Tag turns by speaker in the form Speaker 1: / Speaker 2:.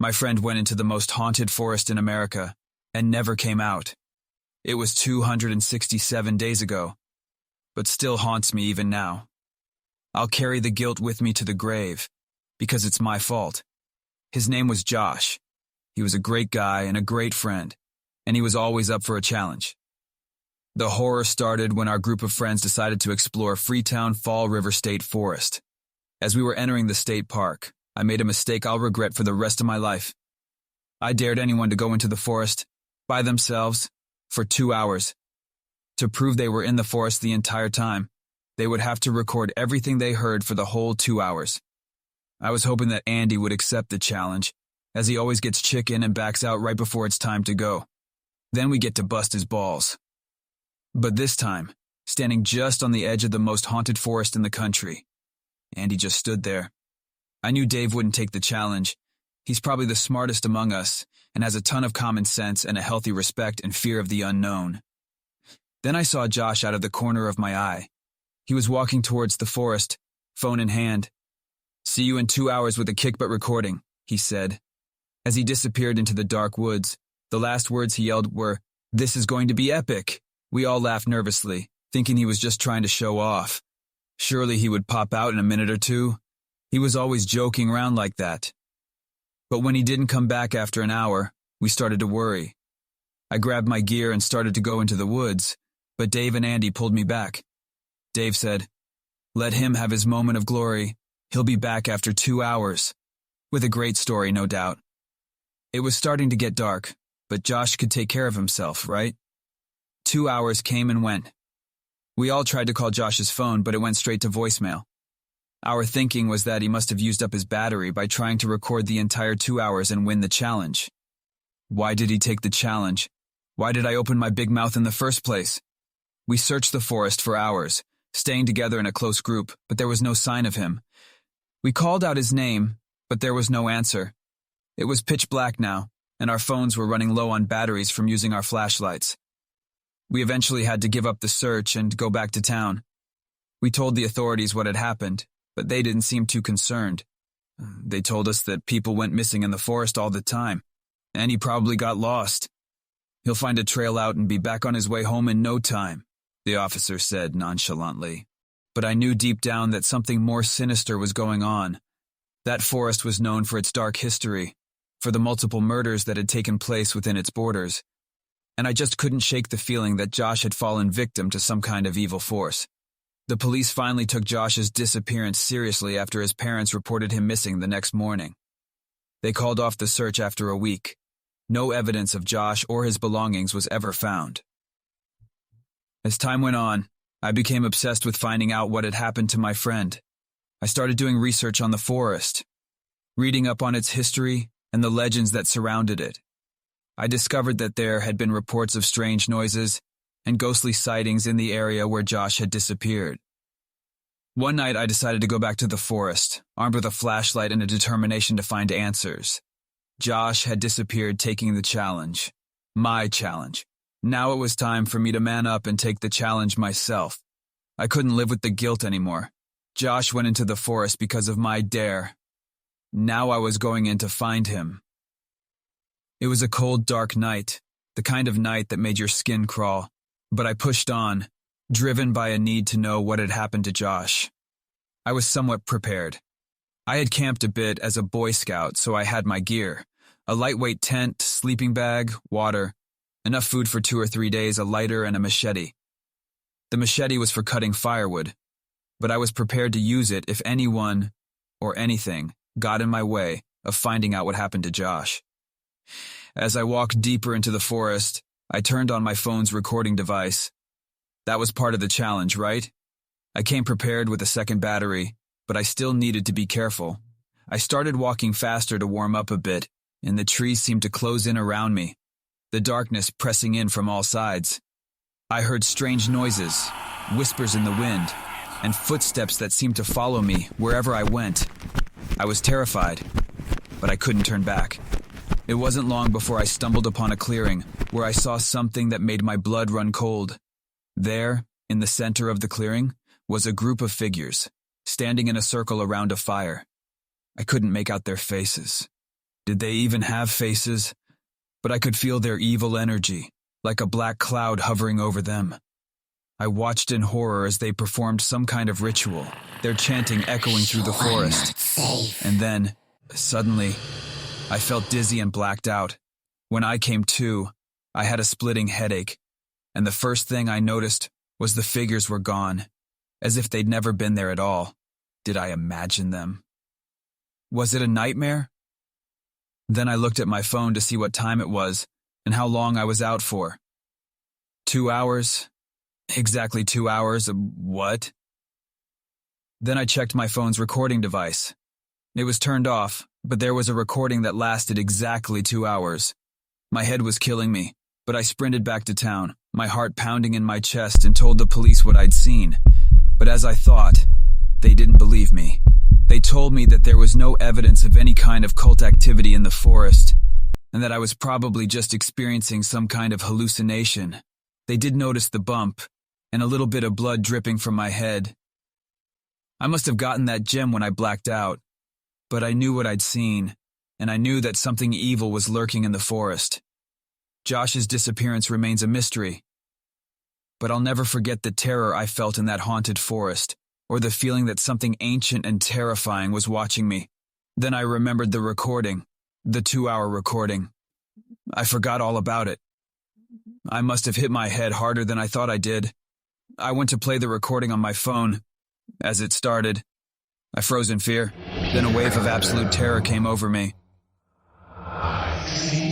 Speaker 1: My friend went into the most haunted forest in America and never came out. It was 267 days ago, but still haunts me even now. I'll carry the guilt with me to the grave, because it's my fault. His name was Josh. He was a great guy and a great friend, and he was always up for a challenge. The horror started when our group of friends decided to explore Freetown Fall River State Forest. As we were entering the state park, I made a mistake I'll regret for the rest of my life. I dared anyone to go into the forest, by themselves, for 2 hours. To prove they were in the forest the entire time, they would have to record everything they heard for the whole 2 hours. I was hoping that Andy would accept the challenge, as he always gets chicken and backs out right before it's time to go. Then we get to bust his balls. But this time, standing just on the edge of the most haunted forest in the country, Andy just stood there. I knew Dave wouldn't take the challenge. He's probably the smartest among us and has a ton of common sense and a healthy respect and fear of the unknown. Then I saw Josh out of the corner of my eye. He was walking towards the forest, phone in hand. "See you in 2 hours with a kick butt recording," he said. As he disappeared into the dark woods, the last words he yelled were, "This is going to be epic." We all laughed nervously, thinking he was just trying to show off. Surely he would pop out in a minute or two. He was always joking around like that. But when he didn't come back after an hour, we started to worry. I grabbed my gear and started to go into the woods, but Dave and Andy pulled me back. Dave said, "Let him have his moment of glory. He'll be back after 2 hours." With a great story, no doubt. It was starting to get dark, but Josh could take care of himself, right? 2 hours came and went. We all tried to call Josh's phone, but it went straight to voicemail. Our thinking was that he must have used up his battery by trying to record the entire 2 hours and win the challenge. Why did he take the challenge? Why did I open my big mouth in the first place? We searched the forest for hours, staying together in a close group, but there was no sign of him. We called out his name, but there was no answer. It was pitch black now, and our phones were running low on batteries from using our flashlights. We eventually had to give up the search and go back to town. We told the authorities what had happened, but they didn't seem too concerned. They told us that people went missing in the forest all the time, and he probably got lost. "He'll find a trail out and be back on his way home in no time," the officer said nonchalantly. But I knew deep down that something more sinister was going on. That forest was known for its dark history, for the multiple murders that had taken place within its borders. And I just couldn't shake the feeling that Josh had fallen victim to some kind of evil force. The police finally took Josh's disappearance seriously after his parents reported him missing the next morning. They called off the search after a week. No evidence of Josh or his belongings was ever found. As time went on, I became obsessed with finding out what had happened to my friend. I started doing research on the forest, reading up on its history and the legends that surrounded it. I discovered that there had been reports of strange noises and ghostly sightings in the area where Josh had disappeared. One night I decided to go back to the forest, armed with a flashlight and a determination to find answers. Josh had disappeared taking the challenge. My challenge. Now it was time for me to man up and take the challenge myself. I couldn't live with the guilt anymore. Josh went into the forest because of my dare. Now I was going in to find him. It was a cold, dark night, the kind of night that made your skin crawl, but I pushed on, driven by a need to know what had happened to Josh. I was somewhat prepared. I had camped a bit as a Boy Scout, so I had my gear: a lightweight tent, sleeping bag, water, enough food for 2 or 3 days, a lighter, and a machete. The machete was for cutting firewood, but I was prepared to use it if anyone, or anything, got in my way of finding out what happened to Josh. As I walked deeper into the forest, I turned on my phone's recording device. That was part of the challenge, right? I came prepared with a second battery, but I still needed to be careful. I started walking faster to warm up a bit, and the trees seemed to close in around me, the darkness pressing in from all sides. I heard strange noises, whispers in the wind, and footsteps that seemed to follow me wherever I went. I was terrified, but I couldn't turn back. It wasn't long before I stumbled upon a clearing where I saw something that made my blood run cold. There, in the center of the clearing, was a group of figures, standing in a circle around a fire. I couldn't make out their faces, Did they even have faces? But I could feel their evil energy, like a black cloud hovering over them. I watched in horror as they performed some kind of ritual, their chanting echoing through the forest. And then, suddenly, I felt dizzy and blacked out. When I came to, I had a splitting headache, and the first thing I noticed was the figures were gone, as if they'd never been there at all. Did I imagine them? Was it a nightmare? Then I looked at my phone to see what time it was and how long I was out for. 2 hours? Exactly 2 hours? What? Then I checked my phone's recording device. It was turned off, but there was a recording that lasted exactly 2 hours. My head was killing me, but I sprinted back to town, my heart pounding in my chest, and told the police what I'd seen. But as I thought, they didn't believe me. They told me that there was no evidence of any kind of cult activity in the forest, and that I was probably just experiencing some kind of hallucination. They did notice the bump, and a little bit of blood dripping from my head. I must have gotten that gem when I blacked out, but I knew what I'd seen, and I knew that something evil was lurking in the forest. Josh's disappearance remains a mystery, but I'll never forget the terror I felt in that haunted forest, or the feeling that something ancient and terrifying was watching me. Then I remembered the recording, the 2-hour recording. I forgot all about it. I must have hit my head harder than I thought I did. I went to play the recording on my phone. As it started, I froze in fear. Then a wave of absolute terror came over me.
Speaker 2: I see